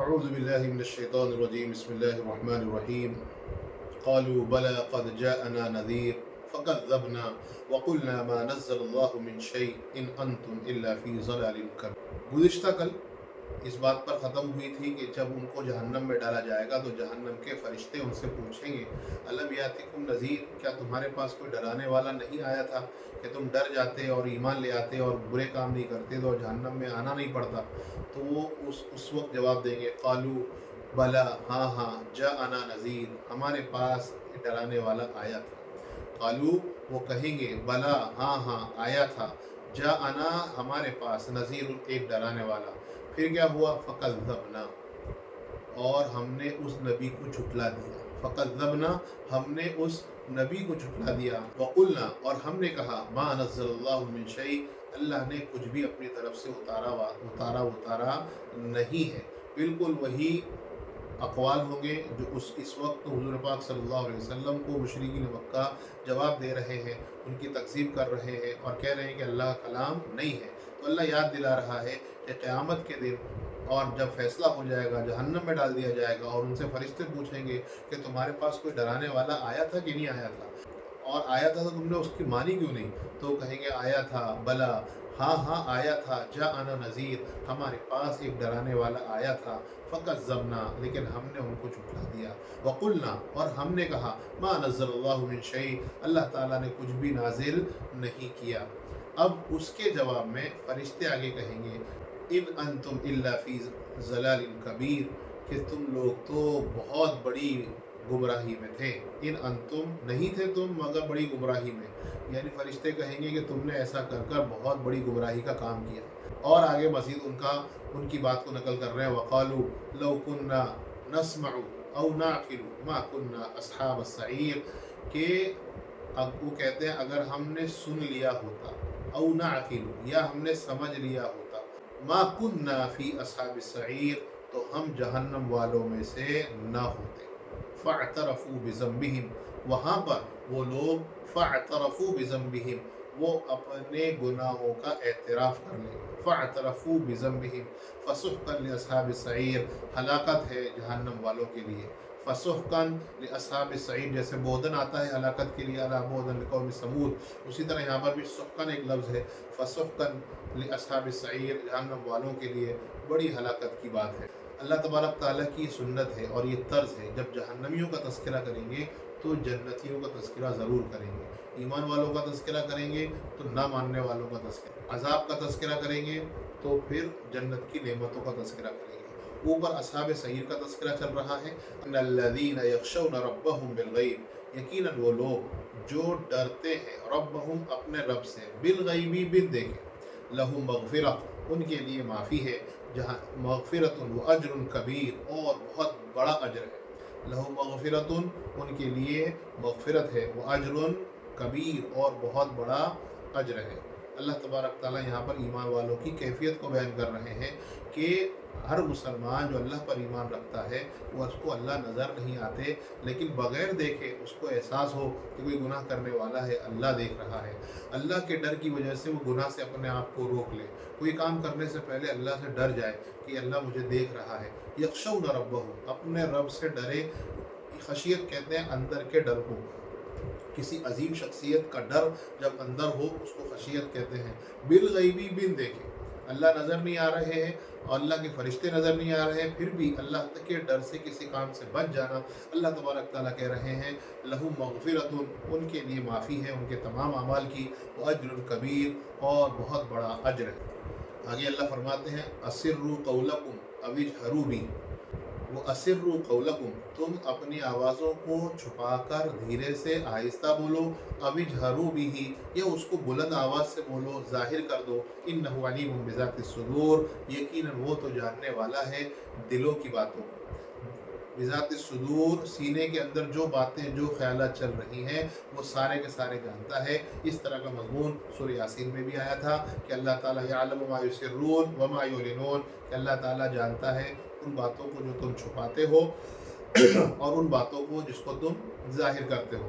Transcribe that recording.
أعوذ بالله من الشيطان الرجيم بسم الله الرحمن الرحيم قالوا بلى قد جاءنا نذير فكذبنا وقلنا ما نزل الله من شيء إن أنتم إلا في ضلال كبير۔ گزشتہ کل اس بات پر ختم ہوئی تھی کہ جب ان کو جہنم میں ڈالا جائے گا تو جہنم کے فرشتے ان سے پوچھیں گے الم یاتکم نذیر، کیا تمہارے پاس کوئی ڈرانے والا نہیں آیا تھا کہ تم ڈر جاتے اور ایمان لے آتے اور برے کام نہیں کرتے تو جہنم میں آنا نہیں پڑتا؟ تو وہ اس وقت جواب دیں گے قالو بلا، ہاں جاءنا نذیر، ہمارے پاس ڈرانے والا آیا تھا۔ قالو، وہ کہیں گے بلا، ہاں آیا تھا، جاءنا، ہمارے پاس، نذیر، ایک ڈرانے والا۔ پھر کیا ہوا؟ فکذبنا، اور ہم نے اس نبی کو جھٹلا دیا۔ فکذبنا، ہم نے اس نبی کو جھٹلا دیا۔ وقلنا، اور ہم نے کہا ما نزل اللہ من شیء، اللہ نے کچھ بھی اپنی طرف سے اتارا نہیں ہے۔ بالکل وہی اقوال ہوں گے جو اس وقت حضور پاک صلی اللہ علیہ وسلم کو مشرکین مکہ جواب دے رہے ہیں، ان کی تکذیب کر رہے ہیں اور کہہ رہے ہیں کہ اللہ کلام نہیں ہے۔ تو اللہ یاد دلا رہا ہے کہ قیامت کے دن اور جب فیصلہ ہو جائے گا، جہنم میں ڈال دیا جائے گا اور ان سے فرشتے پوچھیں گے کہ تمہارے پاس کوئی ڈرانے والا آیا تھا کہ نہیں آیا تھا، اور آیا تھا تو تم نے اس کی مانی کیوں نہیں؟ تو کہیں گے آیا تھا، بلا، ہاں آیا تھا، جاءنا نذیر، ہمارے پاس ایک ڈرانے والا آیا تھا، فکذبنا، لیکن ہم نے ان کو جھٹلا دیا، وقلنا، اور ہم نے کہا ما نزل اللہ من شیء، اللہ تعالیٰ نے کچھ بھی نازل نہیں کیا۔ اب اس کے جواب میں فرشتے آگے کہیں گے ان انتم الا فی ضلال کبیر، کہ تم لوگ تو بہت بڑی گمراہی میں تھے۔ ان انتم، نہیں تھے تم مگر بڑی گمراہی میں، یعنی فرشتے کہیں گے کہ تم نے ایسا کر بہت بڑی گمراہی کا کام کیا۔ اور آگے مزید ان کی بات کو نقل کر رہے ہیں وقالو لو کنا نسمع او نعقل ما کنا اصحاب السعیر، کہ وہ کہتے ہیں اگر ہم نے سن لیا ہوتا، او نعقل، یا ہم نے سمجھ لیا ہوتا، ما کنا فی اصحاب السعیر، تو ہم جہنم والوں میں سے نہ ہوتے۔ فاعترفوا بذنبہم، وہاں پر وہ لوگ فاعترفوا بذنبہم، وہ اپنے گناہوں کا اعتراف کر لیں۔ فاعترفوا بذنبہم فسحقا لاصحاب السعیر، ہلاکت ہے جہنم والوں کے لیے۔ فسحقا لاصحاب السعیر، جیسے بودن آتا ہے ہلاکت کے لیے، الا بودن لقوم ثمود، اسی طرح یہاں پر بھی سحقا ایک لفظ ہے، فسحقا لاصحاب السعیر، جہنم والوں کے لیے بڑی ہلاکت کی بات ہے۔ اللہ تبارک تعالیٰ کی سنت ہے اور یہ طرز ہے، جب جہنمیوں کا تذکرہ کریں گے تو جنتیوں کا تذکرہ ضرور کریں گے، ایمان والوں کا تذکرہ کریں گے تو نہ ماننے والوں کا تذکرہ، عذاب کا تذکرہ کریں گے تو پھر جنت کی نعمتوں کا تذکرہ کریں گے۔ اوپر اصحاب سعیر کا تذکرہ چل رہا ہے، ان الذین یخشون ربہم بالغیب، یقیناً وہ لوگ جو ڈرتے ہیں ربہم، اپنے رب سے، بالغیبی، بن دیکھے، لہم مغفرہ، ان کے لیے معافی ہے، جہاں مغفرت و اجر کبیر، اور بہت بڑا اجر ہے۔ لہم مغفرت، ان کے لیے مغفرت ہے، وہ اجر کبیر، اور بہت بڑا اجر ہے۔ اللہ تبارک تعالیٰ یہاں پر ایمان والوں کی کیفیت کو بیان کر رہے ہیں کہ ہر مسلمان جو اللہ پر ایمان رکھتا ہے وہ اس کو اللہ نظر نہیں آتے، لیکن بغیر دیکھے اس کو احساس ہو کہ کوئی گناہ کرنے والا ہے، اللہ دیکھ رہا ہے، اللہ کے ڈر کی وجہ سے وہ گناہ سے اپنے آپ کو روک لے، کوئی کام کرنے سے پہلے اللہ سے ڈر جائے کہ اللہ مجھے دیکھ رہا ہے۔ یخشون ربہم، اپنے رب سے ڈرے، خشیت کہتے ہیں اندر کے ڈر کو، کسی عظیم شخصیت کا ڈر جب اندر ہو اس کو خشیت کہتے ہیں۔ بالغیبی، بن دیکھے، اللہ نظر نہیں آ رہے ہیں اور اللہ کے فرشتے نظر نہیں آ رہے ہیں، پھر بھی اللہ کے ڈر سے کسی کام سے بچ جانا۔ اللہ تبارک تعالیٰ کہہ رہے ہیں لہم مغفرت، ان کے لیے معافی ہے ان کے تمام اعمال کی، واجر کبیر، اور بہت بڑا اجر ہے۔ آگے اللہ فرماتے ہیں اسروا قولکم او اجہروا بہ، وہ اسروا قولکم، تم اپنی آوازوں کو چھپا کر دھیرے سے آہستہ بولو، او اجہروا بہ، یا اس کو بلند آواز سے بولو، ظاہر کر دو، انہ علیم بذات الصدور، یقیناً وہ تو جاننے والا ہے دلوں کی باتوں کو۔ بذات الصدور، سینے کے اندر جو باتیں، جو خیالات چل رہی ہیں وہ سارے کے سارے جانتا ہے۔ اس طرح کا مضمون سورہ یاسین میں بھی آیا تھا کہ اللہ تعالیٰ یعلم ما یسرون وما یعلنون، کہ اللہ تعالیٰ جانتا ہے ان باتوں کو جو تم چھپاتے ہو اور ان باتوں کو جس کو تم ظاہر کرتے ہو۔